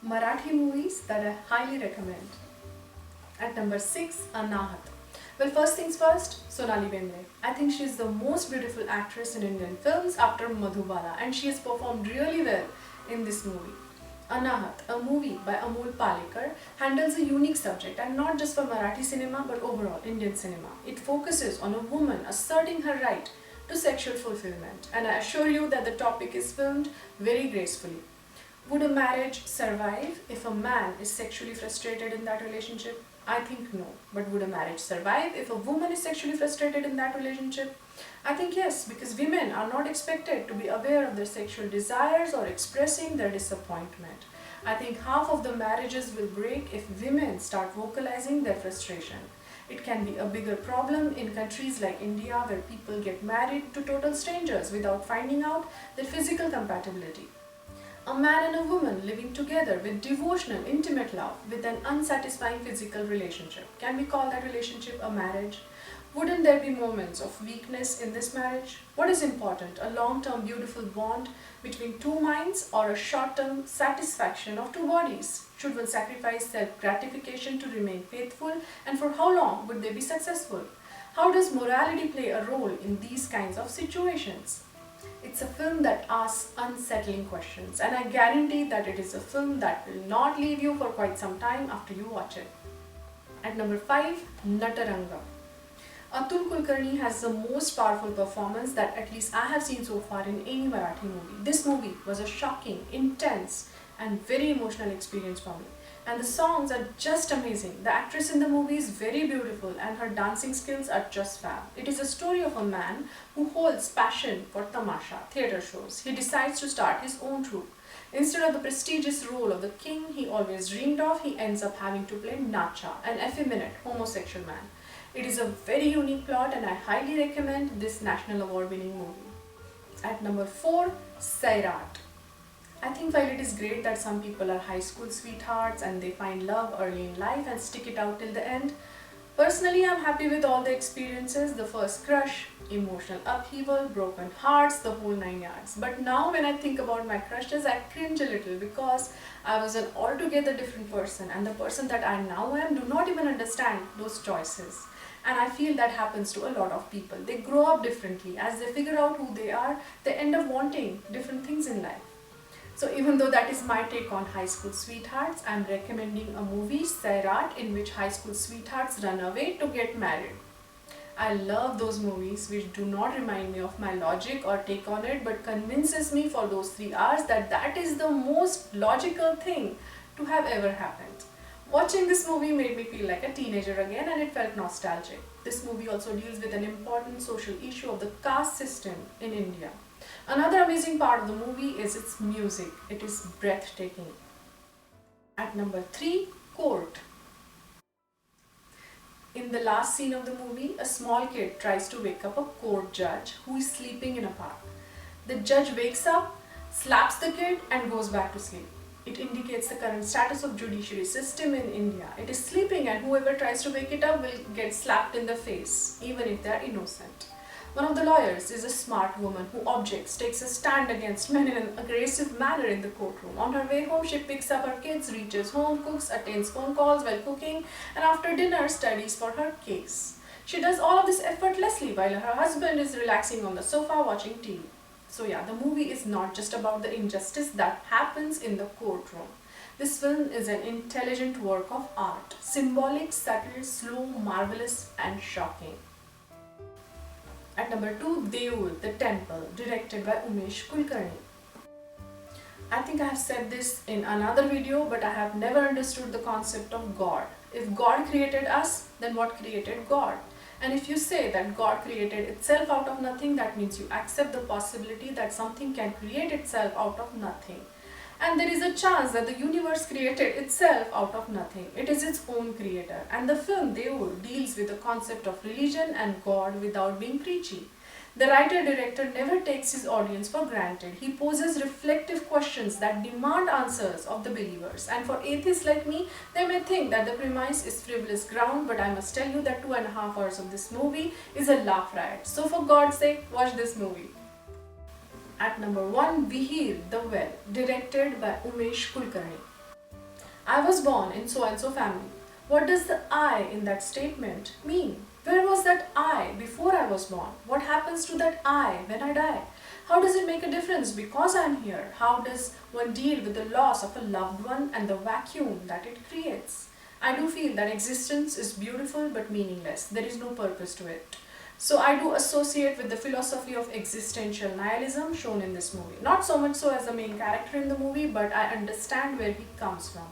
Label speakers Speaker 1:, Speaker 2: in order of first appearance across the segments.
Speaker 1: Marathi movies that I highly recommend. At number 6, Anahat. Well, first things first, Sonali Bendre. I think she is the most beautiful actress in Indian films after Madhubala, and she has performed really well in this movie. Anahat, a movie by Amol Palekar, handles a unique subject and not just for Marathi cinema but overall Indian cinema. It focuses on a woman asserting her right to sexual fulfillment, and I assure you that the topic is filmed very gracefully. Would a marriage survive if a man is sexually frustrated in that relationship? I think no. But would a marriage survive if a woman is sexually frustrated in that relationship? I think yes, because women are not expected to be aware of their sexual desires or expressing their disappointment. I think half of the marriages will break if women start vocalizing their frustration. It can be a bigger problem in countries like India where people get married to total strangers without finding out their physical compatibility. A man and a woman living together with devotional, intimate love with an unsatisfying physical relationship. Can we call that relationship a marriage? Wouldn't there be moments of weakness in this marriage? What is important? A long term, beautiful bond between two minds or a short term satisfaction of two bodies? Should one sacrifice self gratification to remain faithful? And for how long would they be successful? How does morality play a role in these kinds of situations? It's a film that asks unsettling questions, and I guarantee that it is a film that will not leave you for quite some time after you watch it. At number 5, Nataranga. Atul Kulkarni has the most powerful performance that at least I have seen so far in any Marathi movie. This movie was a shocking, intense, and very emotional experience for me. And the songs are just amazing. The actress in the movie is very beautiful and her dancing skills are just fab. It is a story of a man who holds passion for tamasha, theatre shows. He decides to start his own troupe. Instead of the prestigious role of the king he always dreamed of, he ends up having to play Nacha, an effeminate homosexual man. It is a very unique plot and I highly recommend this national award winning movie. At number 4, Sairat. I think while it is great that some people are high school sweethearts and they find love early in life and stick it out till the end, personally I'm happy with all the experiences, the first crush, emotional upheaval, broken hearts, the whole 9 yards. But now when I think about my crushes, I cringe a little because I was an altogether different person and the person that I now am do not even understand those choices. And I feel that happens to a lot of people. They grow up differently. As they figure out who they are, they end up wanting different things in life. So even though that is my take on high school sweethearts, I'm recommending a movie, Sairat, in which high school sweethearts run away to get married. I love those movies which do not remind me of my logic or take on it, but convinces me for those 3 hours that that is the most logical thing to have ever happened. Watching this movie made me feel like a teenager again and it felt nostalgic. This movie also deals with an important social issue of the caste system in India. Another amazing part of the movie is its music. It is breathtaking. At number 3, Court. In the last scene of the movie, a small kid tries to wake up a court judge who is sleeping in a park. The judge wakes up, slaps the kid and goes back to sleep. It indicates the current status of judiciary system in India. It is sleeping and whoever tries to wake it up will get slapped in the face, even if they are innocent. One of the lawyers is a smart woman who objects, takes a stand against men in an aggressive manner in the courtroom. On her way home, she picks up her kids, reaches home, cooks, attends phone calls while cooking, and after dinner studies for her case. She does all of this effortlessly while her husband is relaxing on the sofa watching TV. So yeah, the movie is not just about the injustice that happens in the courtroom. This film is an intelligent work of art, symbolic, subtle, slow, marvelous, and shocking. At number 2, Deul, The Temple, directed by Umesh Kulkarni. I think I have said this in another video, but I have never understood the concept of God. If God created us, then what created God? And if you say that God created itself out of nothing, that means you accept the possibility that something can create itself out of nothing. And there is a chance that the universe created itself out of nothing. It is its own creator. And the film Deul deals with the concept of religion and God without being preachy. The writer-director never takes his audience for granted. He poses reflective questions that demand answers of the believers. And for atheists like me, they may think that the premise is frivolous ground, but I must tell you that 2.5 hours of this movie is a laugh riot. So for God's sake, watch this movie. At number 1, Vihir, The Well, directed by Umesh Kulkarni. I was born in so and so family. What does the I in that statement mean? Where was that I before I was born? What happens to that I when I die? How does it make a difference because I'm here? How does one deal with the loss of a loved one and the vacuum that it creates? I do feel that existence is beautiful but meaningless. There is no purpose to it. So I do associate with the philosophy of existential nihilism shown in this movie. Not so much so as the main character in the movie, but I understand where he comes from.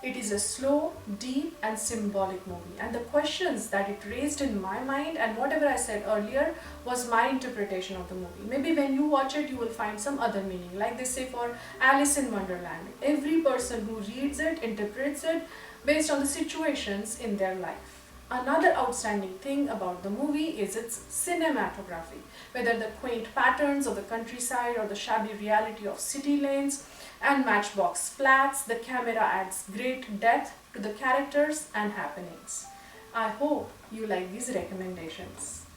Speaker 1: It is a slow, deep, and symbolic movie, and the questions that it raised in my mind and whatever I said earlier was my interpretation of the movie. Maybe when you watch it, you will find some other meaning, like they say for Alice in Wonderland. Every person who reads it interprets it based on the situations in their life. Another outstanding thing about the movie is its cinematography. Whether the quaint patterns of the countryside or the shabby reality of city lanes and matchbox flats, the camera adds great depth to the characters and happenings. I hope you like these recommendations.